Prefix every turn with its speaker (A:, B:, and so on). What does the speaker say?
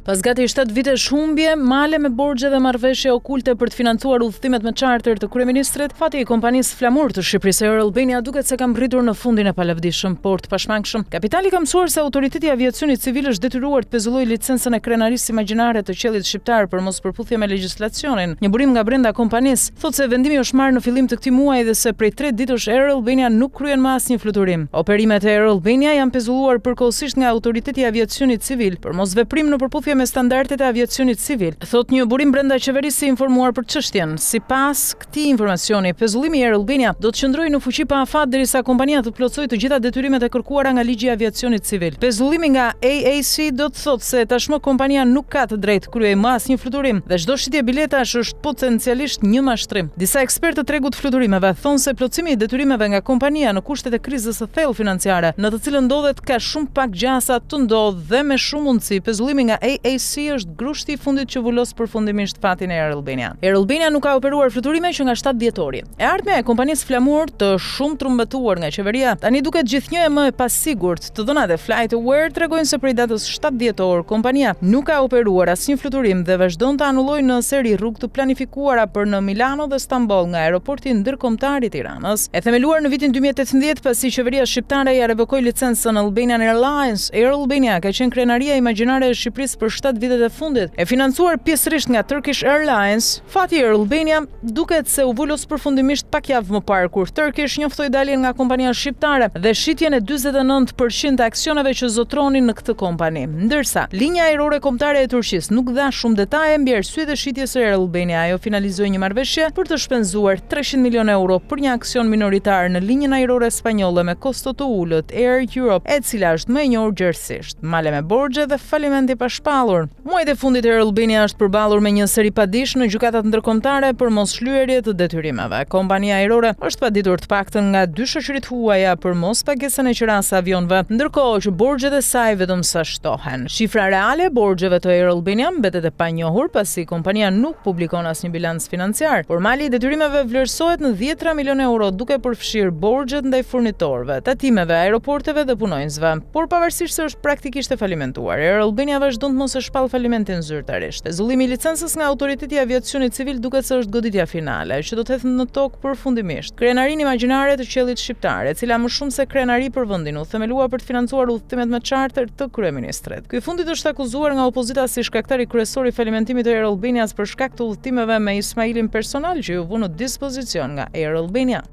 A: Pas gati 7 vitesh humbje, male me borxhe dhe marrëveshje okulte për të financuar udhëtimet me charter të kryeministrit, fati i kompanisë flamur të Shqipërisë Air Albania duket se ka mbritur në fundin e palavdishëm, por të pashmangshëm. Kapitali ka mësuar se autoriteti i aviacionit civil është detyruar të pezullojë licencën e krenarisë imagjinare të qellit shqiptar për mos përputhje me legjislacionin. Një burim nga brenda kompanisë thotë se vendimi është marrë në fillim të këtij muaji dhe se prej 3 ditësh Air Albania nuk kryen më asnjë fluturim. Operimet e Air Albania janë pezulluar përkohësisht nga autoriteti i aviacionit civil për mos veprim në përputhje me standardet e aviacionit civil, thot një burim brenda qeverisë informuar për çështjen. Sipas këtij informacioni, pezullimi i Air Albania do të qëndrojë në fuqi pa afat derisa kompania të plotësojë të gjitha detyrimet e kërkuara nga ligji i aviacionit civil. Pezullimi nga AAC do të thotë se tashmë kompania nuk ka të drejtë kryej më asnjë fluturim dhe çdo shitje biletash është potencialisht një mashtrim. Disa ekspertë të tregut fluturimeve thonë se plotësimi i detyrimeve nga kompania në kushtet e krizës së thellë financiare, në të cilën ndodhet ka shumë pak gjasa të ndodhë dhe me shumë mundësi pezullimi nga AAC është grushti i fundit që vulos përfundimisht fatin e Air Albania. Air Albania nuk ka operuar fluturime që nga 7 dhjetori. E ardhmja e kompanisë flamur të shumë trumbetuar nga qeveria tani duket gjithnjë më e pasigurt. Të dhënat e FlightAware tregojnë se prej datës 7 dhjetor kompania nuk ka operuar asnjë fluturim dhe vazhdon të anullojë në seri rrugë të planifikuara për në Milano dhe Stamboll nga aeroporti ndërkombëtar i Tiranës. E themeluar në vitin 2018 pasi qeveria shqiptare ja revokoi licencën Albanian Airlines, Air Albania ka qenë krenaria imagjinare e Shqipërisë për 7 vitet e fundit. E financuar pjesërisht nga Turkish Airlines, fati Air Albania duket se u vulos përfundimisht pak javë më parë kur Turkish njoftoi daljen nga kompania shqiptare dhe shitjen e 49% të aksioneve që zotronin në këtë kompani. Ndërsa linja ajrore kombëtare e Turqisë nuk dha shumë detaje mbi arsyet e shitjes së Air Albania. Ajo finalizoi një marrëveshje për të shpenzuar 300 milionë euro për një aksion minoritar në linjën ajrore spanjolle me kosto të ulët Air Europe, e cila është më e njohur gjërësisht, male me borxhe dhe falimenti pa shpallur. Muajt e fundit Air Albania është përballur me një seri padish në gjykatat ndërkombëtare për mosshlyerje të detyrimeve. Kompania ajrore është paditur të paktën nga 2 shoqëritë huaja për mos pagesën e qirasë së avionëve, ndërkohë që borxhet e saj vetëm sa shtohen. Shifra reale e borxheve të Air Albania mbetet e panjohur pasi kompania nuk publikon asnjë bilanc financiar, por mali i detyrimeve vlerësohet në 10 milionë euro duke përfshirë borxhet ndaj furnitorëve, tatimeve, aeroporteve dhe punonjësve. Por pavarësisht se është praktikisht e falimentuar, Air Albania vazhdon të mos e shpall falimentin zyrtarisht. Pezullimi i licencës nga autoriteti i aviacionit civil duket se është goditja finale, që do të hedhë në tokë përfundimisht krenarinë imagjinare të qellit shqiptar, e cila më shumë se krenari për vendin u themelua për të financuar udhëtimet me charter të kryeministrit. Ky fundit është akuzuar nga opozita si shkaktari kryesor i falimentimit të Air Albanias për shkak të udhëtimeve me Ismailin personal që ju vu në dispozicion nga Air Albania.